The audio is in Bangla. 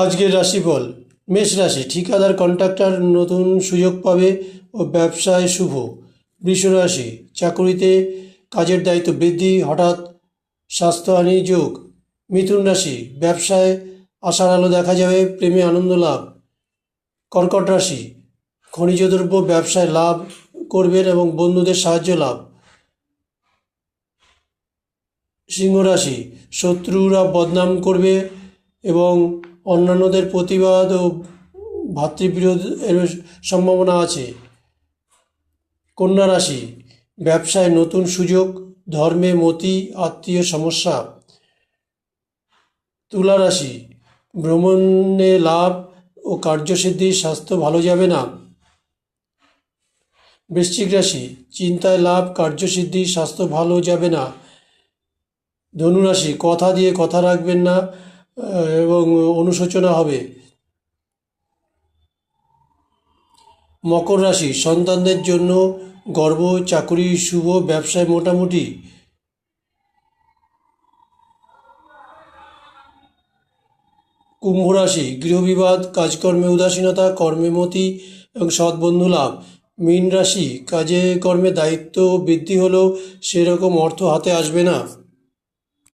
আজকের রাশিফল। মেষ রাশি, ঠিকাদার কন্ট্রাক্টর নতুন সুযোগ পাবে ও ব্যবসায় শুভ। বৃষ রাশি, চাকুরিতে কাজের দায়িত্ব বৃদ্ধি, হঠাৎ স্বাস্থ্যহানি যোগ। মিথুন রাশি, ব্যবসায় আশার আলো দেখা যাবে, প্রেমে আনন্দ লাভ। কর্কট রাশি, খনিজ দ্রব্য ব্যবসায় লাভ করবেন এবং বন্ধুদের সাহায্য লাভ। সিংহ রাশি, শত্রুরা বদনাম করবে এবং অন্যান্যদের প্রতিবাদ ও ভাতৃবিরোধ এর সম্ভাবনা আছে। কন্যা রাশি, ব্যবসায় নতুন সুযোগ, ধর্মে মতি, আত্মীয় সমস্যা। তুলা রাশি, ভ্রমণে লাভ ও কার্যসিদ্ধি, স্বাস্থ্য ভালো যাবে না। বৃশ্চিক রাশি, চিন্তায় লাভ, কার্যসিদ্ধি, স্বাস্থ্য ভালো যাবে না। ধনুরাশি, কথা দিয়ে কথা রাখবেন না এবং অনুশোচনা হবে। মকর রাশি, সন্তানদের জন্য গর্ব, চাকুরি শুভ, ব্যবসায় মোটামুটি। কুম্ভ রাশি, গৃহবিবাদ, কাজকর্মে উদাসীনতা, কর্মে মতি এবং সৎ বন্ধু লাভ। মীন রাশি, কাজে কর্মে দায়িত্ব বৃদ্ধি হলেও সেরকম অর্থ হাতে আসবে না।